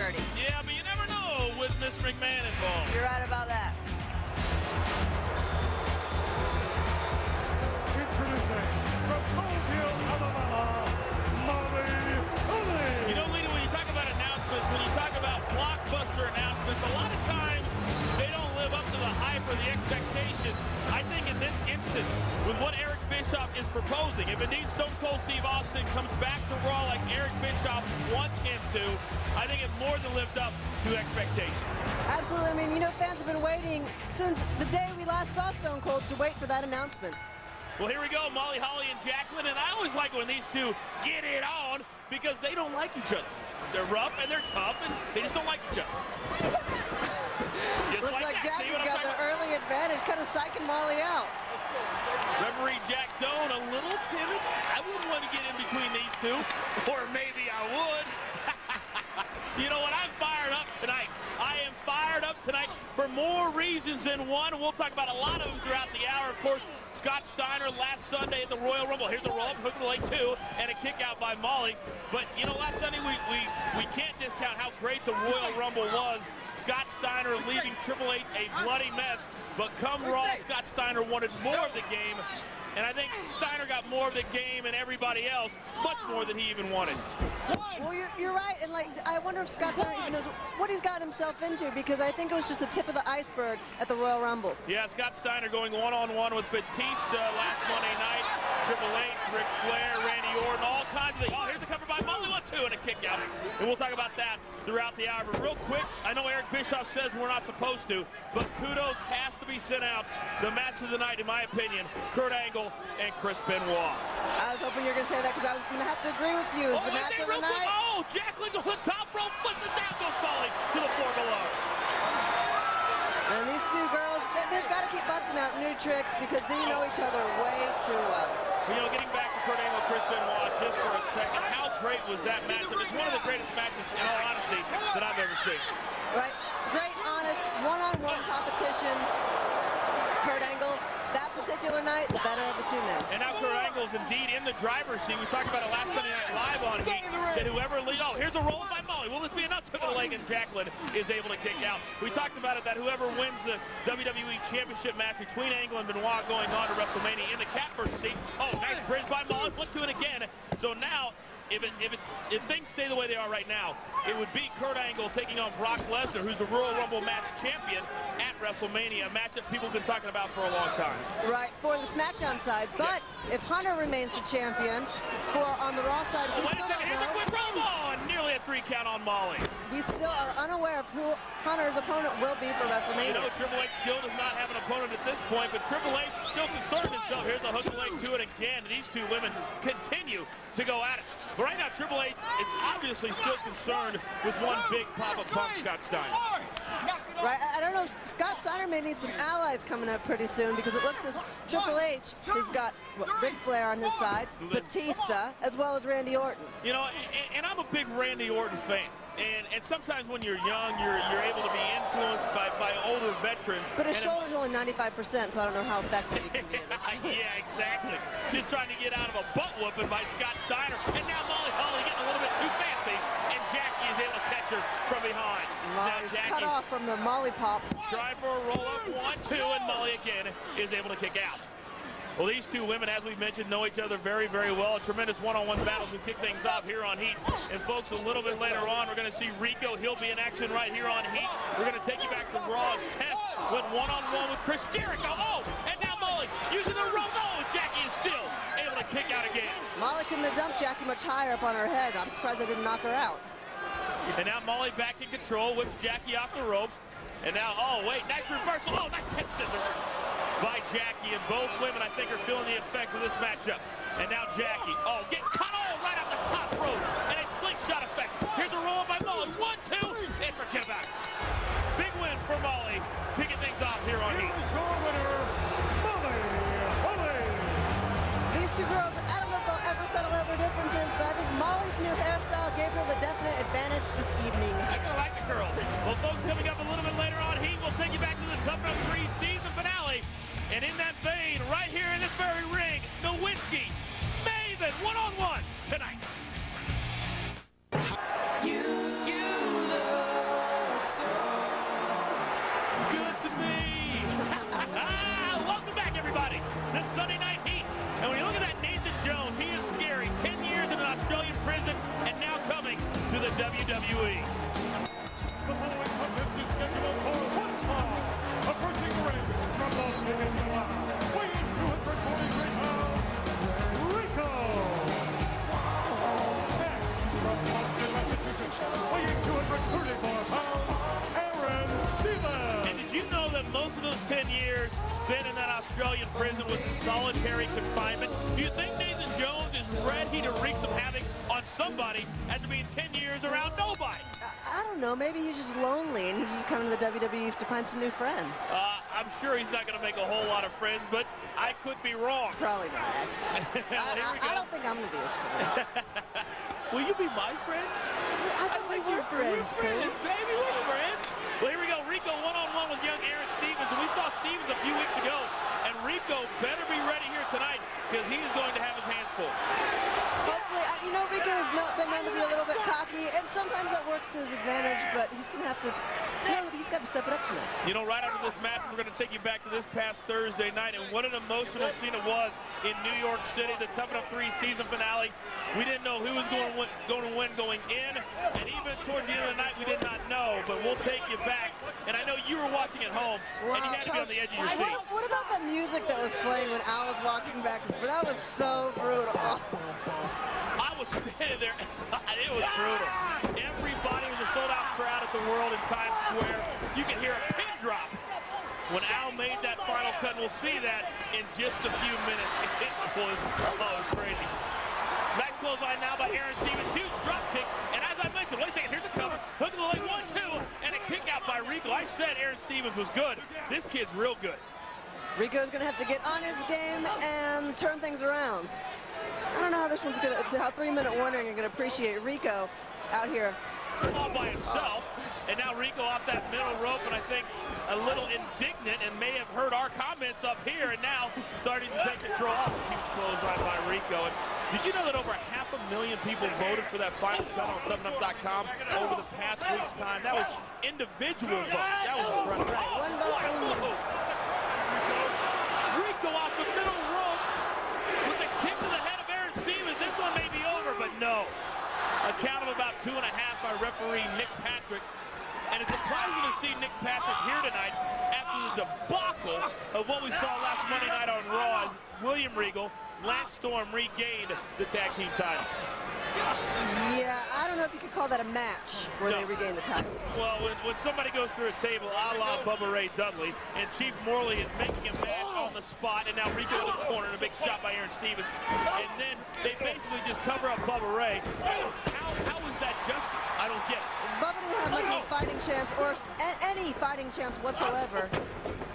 dirty. Yeah, but you never know with Miss McMahon involved. You're right about that. Introducing from Mobile, Alabama, Molly Holly. You know, Lita, when you talk about announcements, when you talk about blockbuster announcements, a lot of times they don't live up to the hype or the expectations. I think in this instance, with what Eric Bischoff is proposing, if indeed Stone Cold Steve Austin comes back to Raw like Eric Bischoff wants him to, I think it more than lived up to expectations. Absolutely. I mean, you know, fans have been waiting since the day we last saw Stone Cold to wait for that announcement. Well, here we go, Molly Holly and Jacqueline, and I always like when these two get it on because they don't like each other. They're rough and they're tough, and they just don't like each other. Looks like Jackie's got the early advantage, kind of psyching Molly out. Referee Jack Doan a little timid. I wouldn't want to get in between these two, or maybe I would. You know what? I'm fired up tonight. I am fired up tonight for more reasons than one. We'll talk about a lot of them throughout the hour. Of course, Scott Steiner last Sunday at the Royal Rumble. Here's a roll up, hook of the leg two, and a kick out by Molly. But, you know, last Sunday we can't discount how great the Royal Rumble was. Scott Steiner leaving Triple H a bloody mess. But come Raw, Scott Steiner wanted more of the game. And I think Steiner got more of the game and everybody else, much more than he even wanted. Well, you're right, and like I wonder if Scott Steiner even knows what he's gotten himself into, because I think it was just the tip of the iceberg at the Royal Rumble. Yeah, Scott Steiner going one-on-one with Batista last Monday night. Triple H, Ric Flair, Randy Orton, all kinds of things. Oh, here's the cover by Molly, 1-2, and a kick out. And we'll talk about that throughout the hour. But real quick, I know Eric Bischoff says we're not supposed to, but kudos has to be sent out. The match of the night, in my opinion, Kurt Angle and Chris Benoit. I was hoping you were going to say that, because I'm going to have to agree with you. It's the match of the night. Oh, Jacqueline to the top rope, flips it down, goes Molly to the floor below. And these two girls, they've got to keep busting out new tricks because they know each other way too well. You know, getting back to Kurt Angle, Chris Benoit just for a second, how great was that match? It's one of the greatest matches, in all honesty, that I've ever seen. Right, great, honest, one-on-one competition. Kurt Angle, that particular night, the better of the two men. And now Kurt Angle's indeed in the driver's seat. We talked about it last Sunday Night Live on Heat, that whoever leads, oh, here's a roll by Molly. Will this be enough? Took a leg, and Jacqueline is able to kick out. We talked about it, that whoever wins the WWE Championship match between Angle and Benoit going on to WrestleMania in the catbird seat. Oh, nice bridge by Molly, 1-2 and again. So now, if things stay the way they are right now, it would be Kurt Angle taking on Brock Lesnar, who's the Royal Rumble match champion at WrestleMania, a match that people have been talking about for a long time. Right, for the SmackDown side. But if Hunter remains the champion, on the Raw side, we wait a still second, don't here's a know. quick roll on, nearly a 3 count on Molly. We still are unaware of who Hunter's opponent will be for WrestleMania. You know, Triple H still does not have an opponent at this point, but Triple H is still concerned himself. Here's a hook of the leg to it again. These two women continue to go at it. But right now, Triple H is obviously still concerned with one big Papa Pump, Scott Steiner. Right, I don't know, Scott Steiner may need some allies coming up pretty soon, because it looks as Triple H has got Ric Flair on his side, Batista, as well as Randy Orton. You know, and I'm a big Randy Orton fan. And sometimes when you're young, you're able to be influenced by older veterans. But his shoulder's only 95%, so I don't know how effective he can be. Yeah, exactly. Just trying to get out of a butt whooping by Scott Steiner. And now Molly Holly getting a little bit too fancy, and Jackie is able to catch her from behind. Molly's cut off from the Molly Pop. Trying for a roll-up, 1-2, and Molly again is able to kick out. Well, these two women, as we mentioned, know each other very, very well. A tremendous one-on-one battles. We kick things off here on Heat. And, folks, a little bit later on, we're going to see Rico. He'll be in action right here on Heat. We're going to take you back to Raw's Test. Went one-on-one with Chris Jericho. Oh, and now Molly using the rope. Oh, Jackie is still able to kick out again. Molly couldn't have dumped Jackie much higher up on her head. I'm surprised I didn't knock her out. And now Molly back in control, whips Jackie off the ropes. And now, oh, wait, nice reversal. Oh, nice head scissors by Jackie, and both women, I think, are feeling the effects of this matchup. And now Jackie, oh, getting cut off right off the top rope, and a slingshot effect. Here's a roll by Molly, 1-2, and forget about it. Big win for Molly to get things off here on Heat. Here's your winner, Molly Holly. These two girls, I don't know if they'll ever settle out their differences, but I think Molly's new hairstyle gave her the definite advantage this evening. I kind of like the curls. Well, folks, coming up a little bit later on Heat, we'll take you back to the Tough Enough 3 season finale. And in that vein, right here in this very ring, Nowinski, Maven, one-on-one tonight. You love was in solitary confinement. Do you think Nathan Jones is ready to wreak some havoc on somebody after being 10 years around nobody? I don't know. Maybe he's just lonely and he's just coming to the WWE to find some new friends. I'm sure he's not going to make a whole lot of friends, but I could be wrong. Probably not, actually. I don't think I'm going to be his friend. Will you be my friend? I thought we were friends, Coach. Baby, we're friends. Well, here we go. Rico one-on-one with young Aaron Stevens. And we saw Stevens a few weeks ago. And Rico better be ready here tonight because he is going to have his hands full. Hopefully, you know, Rico has been known to be a little bit cocky, and sometimes that works to his advantage, but he's going to have to, he's got to step it up tonight. You know, right after this match, we're going to take you back to this past Thursday night, and what an emotional scene it was in New York City, the Tough Enough 3 season finale. We didn't know who was going to win going in, and even towards the end of the night, we did not know, but we'll take you back. And I know you were watching at home, and you had to be on the edge of your seat. What about the music that was playing when Al was walking back and forth? That was so brutal. I was standing there. It was brutal. Everybody was a sold-out crowd at the World in Times Square. You could hear a pin drop when Al made that final cut, and we'll see that in just a few minutes. It was crazy. That clothesline now by Aaron Stevens. Huge drop kick. And as I mentioned, wait a second, here's a cover. Hook of the leg, 1-2, and a kick out by Rico. I said Aaron Stevens was good. This kid's real good. Rico's going to have to get on his game and turn things around. I don't know how this one's going to, how 3-minute warning are going to appreciate Rico out here. All by himself. And now Rico off that middle rope, and I think a little indignant and may have heard our comments up here, and now starting to take control. Huge clothesline by Rico. And did you know that over 500,000 people voted for that final cut on ToughEnough.com over the past week's time? That was individual votes. That was incredible. Right, one vote only. Rico off the middle rope with the kick to the head of Aaron Stevens. This one may be over, but no. A count of about 2.5 by referee Nick Patrick. And it's surprising to see Nick Patrick here tonight after the debacle of what we saw last Monday night on Raw as William Regal, Lance Storm regained the tag team titles. Yeah, I don't know if you could call that a match where they regain the titles. Well, when somebody goes through a table a la Bubba Ray Dudley, and Chief Morley is making a match on the spot, and now Rico in the corner, and a big shot by Aaron Stevens, and then they basically just cover up Bubba Ray. How is that justice? I don't get it. Bubba didn't have much of a fighting chance, or any fighting chance whatsoever,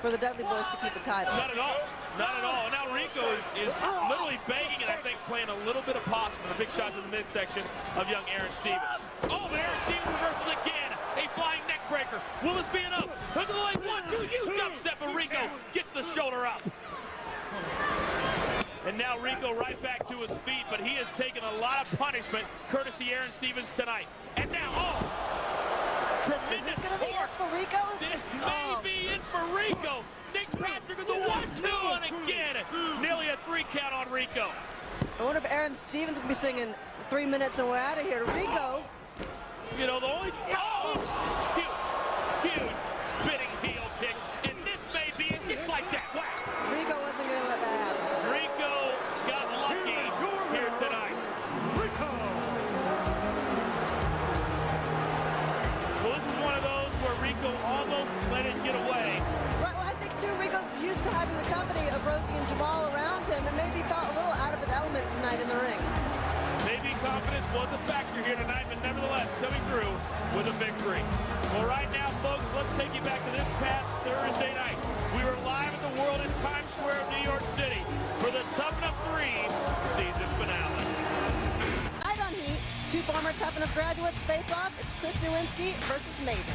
for the Dudley Boys to keep the titles. Not at all. Not at all. Now Rico is literally begging and I think playing a little bit of possum. A big shot to the midsection of young Aaron Stevens. Oh, but Aaron Stevens reverses again. A flying neck breaker. Will this be enough? Hook of the leg, 1-2, huge upset, but Rico gets the shoulder up. And now Rico right back to his feet, but he has taken a lot of punishment courtesy Aaron Stevens tonight. And now, tremendous Is this going to be it for Rico? This may be it for Rico. Nick Patrick with the 1-2, and again, nearly a 3 count on Rico. I wonder if Aaron Stevens will be singing 3 minutes and we're out of here. Rico. You know, the only, huge spinning heel kick, and this may be it just like that. Wow. Rico wasn't going to let that happen tonight. Rico got lucky here tonight. Well, this is one of those where Rico almost let it get away. Right, well, I think, too, Rico's used to having the company of Rosie and Jamal around him and maybe felt a little out of his element tonight in the ring. Maybe confidence was a factor here tonight, but nevertheless coming through with a victory. Well, right now, folks, let's take you back to this past Thursday night. We were live at the World in Times Square of New York City for the Tough Enough 3 season finale. Tonight on Heat, 2 former Tough Enough graduates face off. It's Chris Nowinski versus Maven.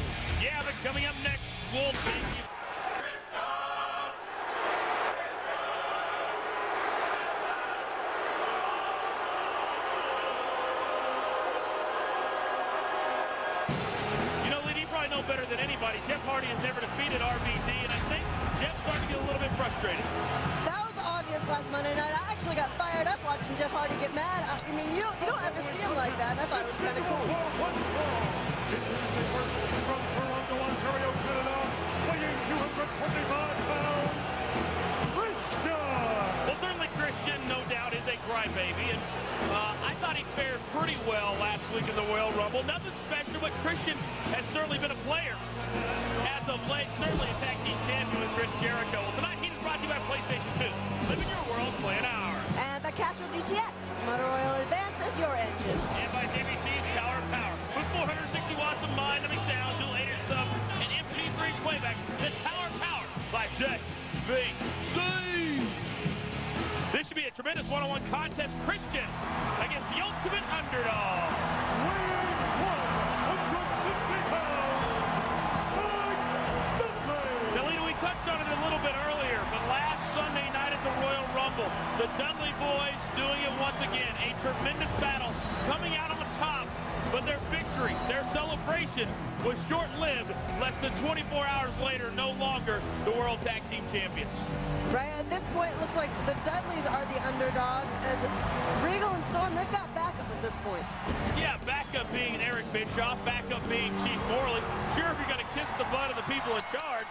Yeah, but coming up next, we'll take you. Know better than anybody. Jeff Hardy has never defeated RVD, and I think Jeff's starting to get a little bit frustrated. That was obvious last Monday night. I actually got fired up watching Jeff Hardy get mad. I mean, you don't ever see him like that. I thought it was kind of cool. It is a person from Toronto, Ontario, Canada, weighing 225 pounds, Christian. Well, certainly Christian, no doubt, is a crybaby, and I thought he fared pretty well last week in the Royal Rumble. Nothing special, but Christian has certainly been a player as of late. Certainly a tag team champion with Chris Jericho. Well, tonight he's brought to you by PlayStation 2. Live in your world, play in ours. And by Castro DTX, Motor Oil Advanced is your engine. And by JVC's Tower Power. With 460 watts of mind-numbing sound, dual 8-inch sub, and MP3 playback, the Tower Power by JVC. This should be a tremendous one-on-one contest. Christian against the ultimate underdog. Touched on it a little bit earlier, but last Sunday night at the Royal Rumble, the Dudley boys doing it once again. A tremendous battle coming out on the top, but their victory, their celebration was short-lived. Less than 24 hours later, no longer the World Tag Team Champions. Right, at this point, it looks like the Dudleys are the underdogs, as Regal and Storm, they've got backup at this point. Yeah, backup being Eric Bischoff, backup being Chief Morley. Sure, if you're going to kiss the butt of the people in charge,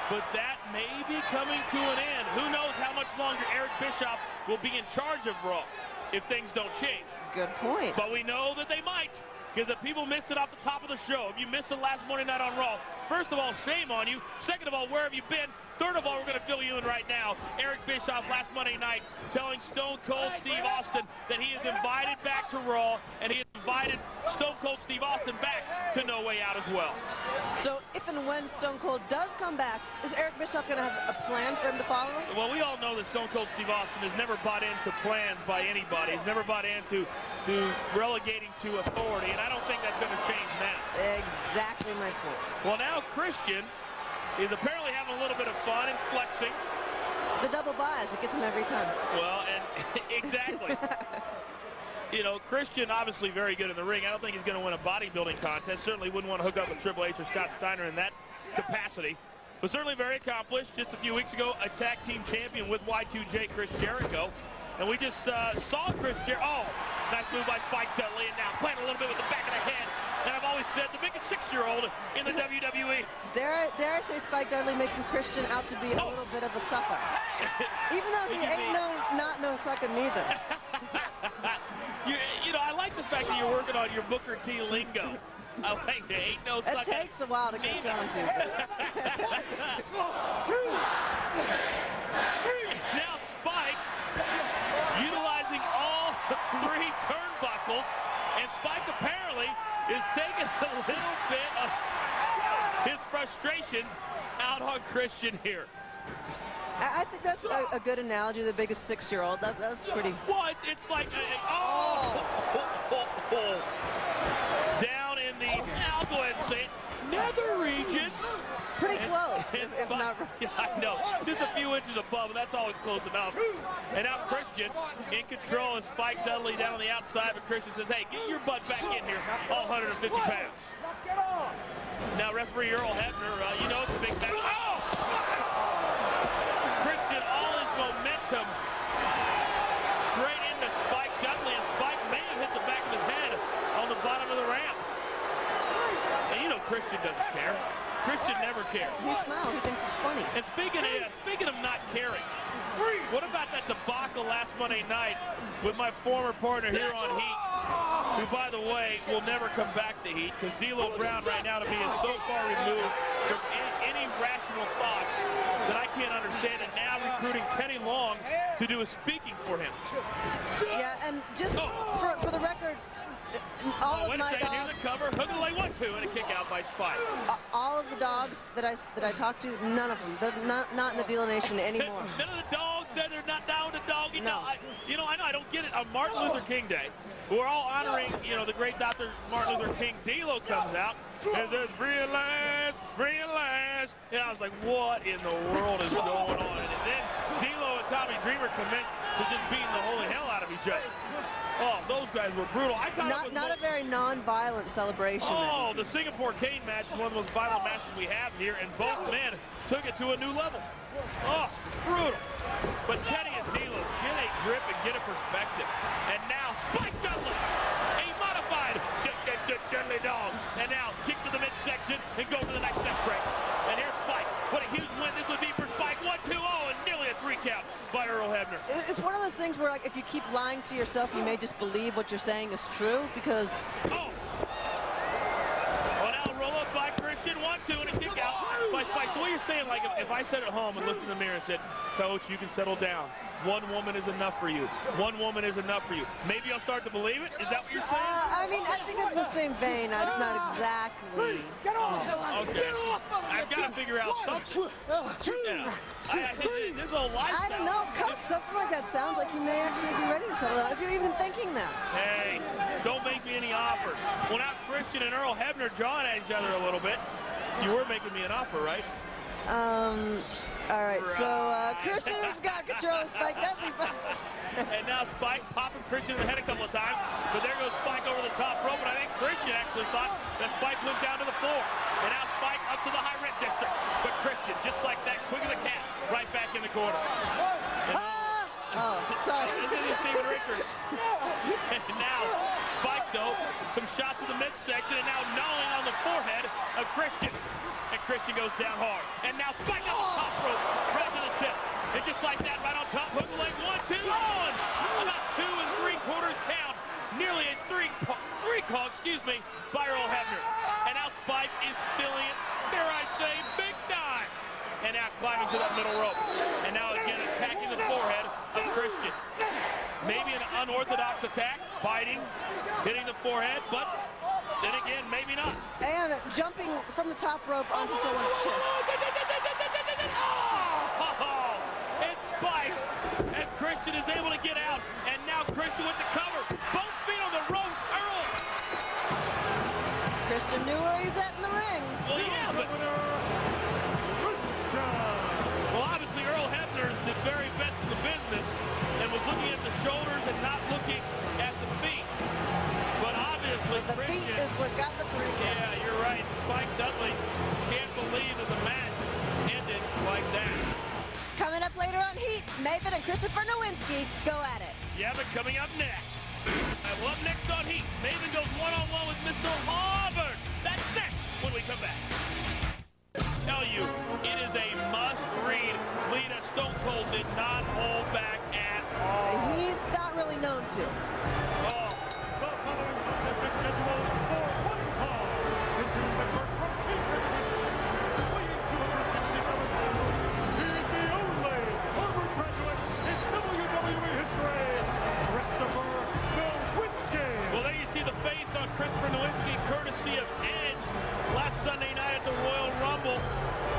but that may be coming to an end. Who knows how much longer Eric Bischoff will be in charge of Raw if things don't change. Good point. But we know that they might, because if people missed it off the top of the show, if you missed it last Monday night on Raw, first of all, shame on you. Second of all, where have you been? Third of all, we're going to fill you in right now. Eric Bischoff last Monday night telling Stone Cold Steve Austin that he is invited back to Raw, and he has invited Stone Cold Steve Austin back to No Way Out as well. So if and when Stone Cold does come back, is Eric Bischoff going to have a plan for him to follow? Well, we all know that Stone Cold Steve Austin has never bought into plans by anybody. He's never bought into relegating to authority, and I don't think that's going to change now. Exactly my point. Well, now Christian is apparently having a little bit of fun and flexing. The double buys, it gets him every time. Well, and exactly. You know, Christian obviously very good in the ring. I don't think he's going to win a bodybuilding contest. Certainly wouldn't want to hook up with Triple H or Scott Steiner in that capacity. But certainly very accomplished. Just a few weeks ago, a tag team champion with Y2J, Chris Jericho. And we just saw Chris Jericho. Oh, nice move by Spike Dudley. And now playing a little bit with the back of the head. And I've always said the biggest 6-year-old in the WWE. Dare I say Spike Dudley making Christian out to be a little bit of a sucker. Even though he ain't no sucker neither. You know, I like the fact that you're working on your Booker T lingo. I like it. Ain't no sucker. It takes a while to catch on to. Now Spike utilizing all 3 turnbuckles, and Spike apparently is taking a little bit of his frustrations out on Christian here. I think that's a good analogy, the biggest 6-year-old. That's pretty... Well, it's like... Down in the... I'll go ahead and say it. Nether regions. Pretty close, if not... Yeah, I know. Just a few inches above, but that's always close enough. And now Christian in control of Spike Dudley down on the outside, but Christian says, hey, get your butt back in here, all 150 pounds. Now referee Earl Hebner, you know it's a big match. Oh! Christian, all his momentum straight into Spike Dudley, and Spike may have hit the back of his head on the bottom of the ramp. And you know Christian doesn't care. Christian never cares. He smiles. He thinks it's funny. And speaking of not caring, what about that debacle last Monday night with my former partner here on Heat, who, by the way, will never come back to Heat, because D'Lo Brown right now to me is so far removed from any rational thought that I can't understand, and now recruiting Teddy Long to do a speaking for him. Yeah, and just for the record, all of my dogs... Here's a cover, hook the leg, 1-2, and a kick out by Spike. All of the dogs that I talked to, none of them, they're not in the D'Lo Nation anymore. None of the dogs said they're not down with the doggy. No. I know, I don't get it. On Martin Luther King Day, we're all honoring, you know, the great Dr. Martin Luther King. D'Lo comes out and says, realize. And I was like, what in the world is going on? And then D'Lo and Tommy Dreamer commenced to just beating the holy hell out of each other. Oh, those guys were brutal. Not a very non-violent celebration. Oh, the Singapore Cane match is one of the most violent matches we have here, and both men took it to a new level. Oh, brutal. But Teddy and D'Lo, get a grip and get a perspective. And now Spike Dudley, a modified Dudley dog. And now kick to the midsection and go for the next neck break. And here's Spike. What a huge win this would be for Spike. 1-2-0 and nearly a 3 count by Earl Hebner. It's one of those things where, like, if you keep lying to yourself, you may just believe what you're saying is true, because... Oh! Well, now roll up by Christian. 1-2 and a kick out by Spike, so what you're saying, like, if I sat at home and looked in the mirror and said, Coach, you can settle down. One woman is enough for you. One woman is enough for you. Maybe I'll start to believe it? Is that what you're saying? I mean, I think it's in the same vein. It's not exactly. Okay. I've got to figure out something. This whole lifestyle. I don't know, Coach. Something like that sounds like you may actually be ready to settle down, if you're even thinking that. Hey, don't make me any offers. Well, now Christian and Earl Hebner jawing at each other a little bit. You were making me an offer, right? All right, so Christian has got control of Spike Dudley. And now Spike popping Christian in the head a couple of times, but there goes Spike over the top rope, and I think Christian actually thought that Spike went down to the floor. And now Spike up to the high rent district, but Christian, just like that, quick as a cat, right back in the corner. Sorry. This isn't Steven Richards. And now Spike, though, some shots in the midsection, and now gnawing on the forehead of Christian. And Christian goes down hard. And now Spike on the top rope, right to the tip. And just like that, right on top, hook leg, 1, 2, on! About 2 3/4 count. Nearly a three call, by Earl Hebner. And now Spike is feeling it, dare I say, big time. And now climbing to that middle rope. And now again attacking the forehead of Christian. Maybe an unorthodox attack, biting, hitting the forehead, but then again, maybe not. And jumping from the top rope onto someone's chest. Oh, it's Spike as Christian is able to get out. And now Christian with the cover. Both feet on the ropes. Earl. Christian knew where he's at in the ring. Well, yeah, but... Well, obviously, Earl Hebner is the very best in the business and was looking at the shoulders and not looking at the feet. But obviously, the feet is what got the three. Yeah, you're right. Spike Dudley can't believe that the match ended like that. Coming up later on Heat, Maven and Christopher Nowinski go at it. Yeah, but coming up next. Well, up next on Heat, Maven goes one-on-one with Mr. Harvard. That's next when we come back. Tell you, it is a must-read. Lita Stone Cold did not hold back at all. He's not really known to. Oh. The following contest is scheduled for one fall. This is the first from Heat, weighing 267 pounds. He's the only Harvard graduate in WWE history, Christopher Nowinski. Well, there you see the face on Christopher Nowinski, courtesy of Edge last Sunday night at the Royal Rumble.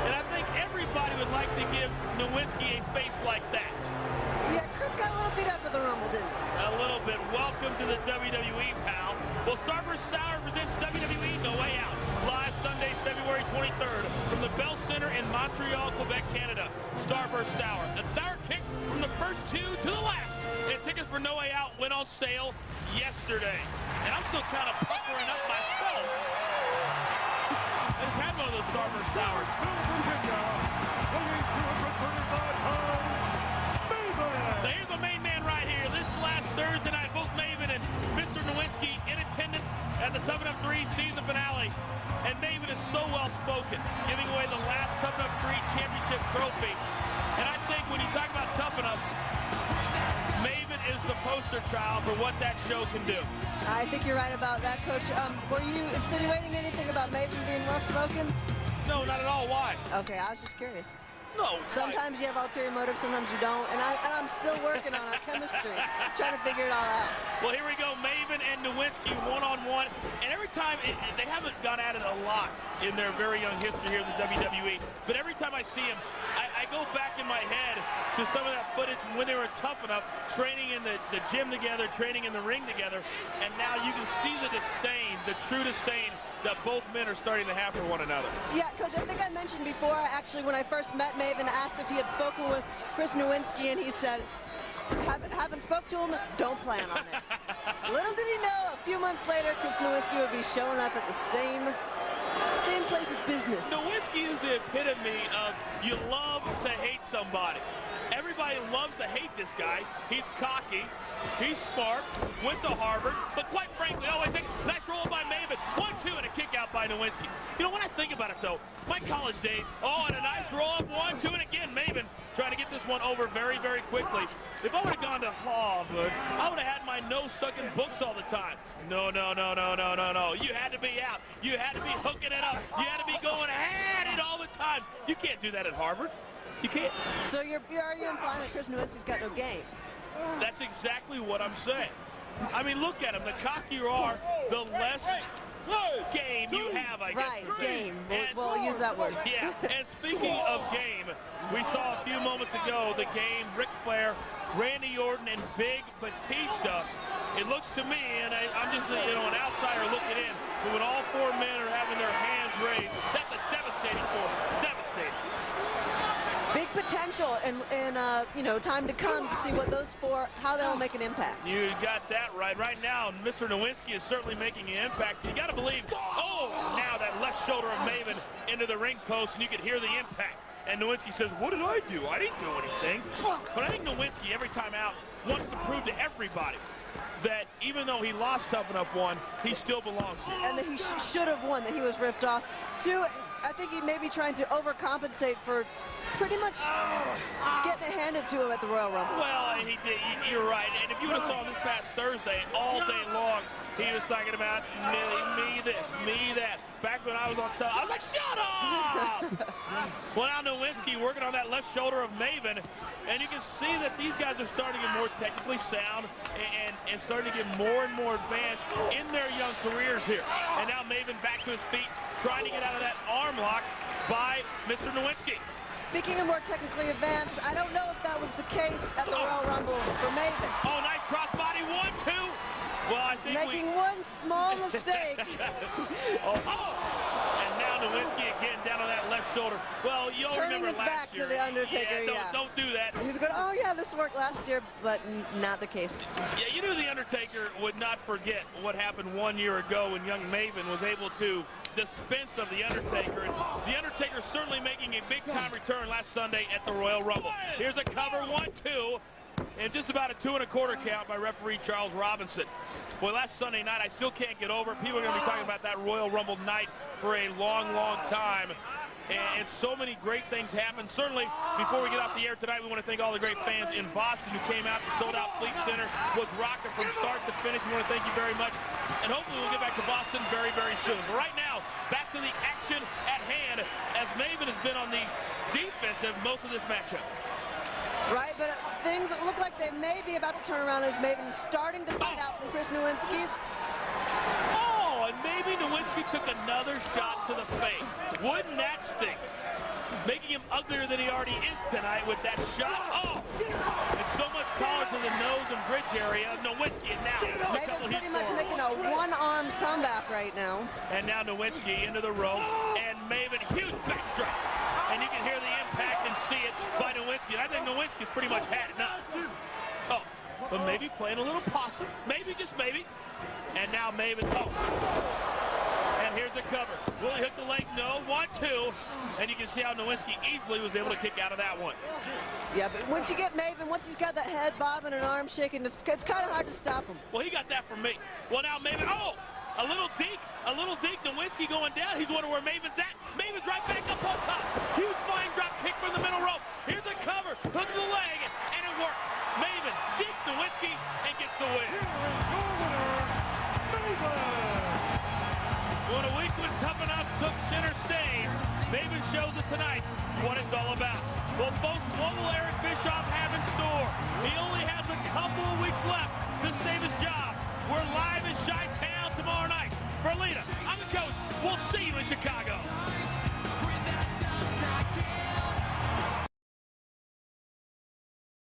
And I think everybody would like to give Nowinski a face like that. Yeah, Chris got a little beat up at the Rumble, didn't he? A little bit. Welcome to the WWE, pal. Well, Starburst Sour presents WWE No Way Out. Live Sunday, February 23rd from the Bell Center in Montreal, Quebec, Canada. Starburst Sour. A sour kick from the first two to the last. And tickets for No Way Out went on sale yesterday. And I'm still kind of puckering up myself. I just had one of those Starburst Sours. Virginia, weighing 235 pounds, Maven. So here's the main man right here. This last Thursday night, both Maven and Mr. Nowinski in attendance at the Tough Enough 3 season finale. And Maven is so well spoken, giving away the last Tough Enough 3 championship trophy. And I think when you talk about Tough Enough, Maven is the poster child for what that show can do. I think you're right about that, Coach. Were you insinuating anything about Maven being well-spoken? No, not at all. Why? Okay, I was just curious. No. Sometimes you have ulterior motives, sometimes you don't, and I'm still working on our chemistry, trying to figure it all out. Well, here we go, Maven and Nowinski one-on-one, and every time, they haven't gone at it a lot in their very young history here in the WWE, but every time I see them, I go back in my head to some of that footage when they were Tough Enough, training in the gym together, training in the ring together, and now you can see the disdain, the true disdain that both men are starting to have for one another. Yeah, Coach, I think I mentioned before, actually, when I first met Maven, asked if he had spoken with Chris Nowinski, and he said, haven't spoke to him, don't plan on it. Little did he know, a few months later, Chris Nowinski would be showing up at the same place of business. Nowinski is the epitome of you love to hate somebody. Everybody loves to hate this guy. He's cocky. He's smart. Went to Harvard. But quite frankly, always think, nice roll by Maven. 1-2 and a kick out by Nowinski. You know, when I think about it, though, my college days, and a nice roll up, 1-2, and again, Maven trying to get this one over very, very quickly. If I would have gone to Harvard, I would have had my nose stuck in books all the time. No, no, no, no, no, no, no. You had to be out. You had to be hooking it up. You had to be going at it all the time. You can't do that at Harvard. You can't. So are you implying that Chris Nowinski's got no game? That's exactly what I'm saying. I mean, look at him. The cockier you are, the less game you have, I guess. Right, game. We'll use that word. Yeah, and speaking of game, we saw a few moments ago the game, Ric Flair, Randy Orton, and Big Batista. It looks to me, and I'm just an outsider looking in, but when all four men are having their hands raised, that's a devastating force. Devastating. Big potential and time to come to see what those four, how they'll make an impact. You got that right. Right now, Mr. Nowinski is certainly making an impact. You got to believe, now that left shoulder of Maven into the ring post, and you can hear the impact. And Nowinski says, what did I do? I didn't do anything. But I think Nowinski, every time out, wants to prove to everybody that even though he lost Tough Enough 1, he still belongs here. And that he should have won, that he was ripped off. 2, I think he may be trying to overcompensate for pretty much getting it handed to him at the Royal Rumble. Well, he did. You're right. And if you would have saw this past Thursday, all day long, he was talking about me this, me that. Back when I was on top, I was like, shut up! Well, now Nowinski working on that left shoulder of Maven, and you can see that these guys are starting to get more technically sound and starting to get more and more advanced in their young careers here. And now Maven back to his feet, trying to get out of that arm lock by Mr. Nowinski. Speaking of more technically advanced, I don't know if that was the case at the Royal Rumble for Maven. Oh, nice crossbody, 1, 2. Well, I think making one small mistake. And now Nowinski again down on that left shoulder. Well, you'll turning remember his back year. to the Undertaker. Don't do that. He's going, oh yeah, this worked last year, but not the case. Yeah, you knew the Undertaker would not forget what happened 1 year ago when young Maven was able to dispense of the Undertaker. And the Undertaker certainly making a big-time return last Sunday at the Royal Rumble. Here's a cover, 1, 2. And just about a 2 1/4 count by referee Charles Robinson. Well, last Sunday night, I still can't get over it. People are going to be talking about that Royal Rumble night for a long, long time. And so many great things happened. Certainly, before we get off the air tonight, we want to thank all the great fans in Boston who came out. The sold-out Fleet Center was rocking from start to finish. We want to thank you very much. And hopefully we'll get back to Boston very, very soon. But right now, back to the action at hand, as Maven has been on the defensive most of this matchup. Right, but things look like they may be about to turn around as Maven is starting to fight out from Chris Nowinski's. And maybe Nowinski took another shot to the face. Wouldn't that stink? Making him uglier than he already is tonight with that shot. And so much collar to the nose and bridge area. Nowinski, and now Maven pretty much making a one-armed comeback right now. And now Nowinski into the ropes, and Maven, huge backdrop. And you can hear the impact and see it by Nowinski. And I think Nowinski's pretty much had enough. But maybe playing a little possum. Maybe, just maybe. And now Maven, and here's a cover. Will he hook the leg? No, 1, 2. And you can see how Nowinski easily was able to kick out of that one. Yeah, but once you get Maven, once he's got that head bobbing and arm shaking, it's kind of hard to stop him. Well, he got that from me. Well, now Maven, a little deke. Nowinski going down. He's wondering where Maven's at. Maven's right back up on top. Huge flying drop kick from the middle rope. Here's a cover, hook to the leg, and it worked. Maven deked Nowinski and gets the win. When a week when Tough Enough took center stage, Maven shows us tonight what it's all about. Well, folks, what will Eric Bischoff have in store? He only has a couple of weeks left to save his job. We're live in Chi-Town tomorrow night. For Lita, I'm the coach. We'll see you in Chicago.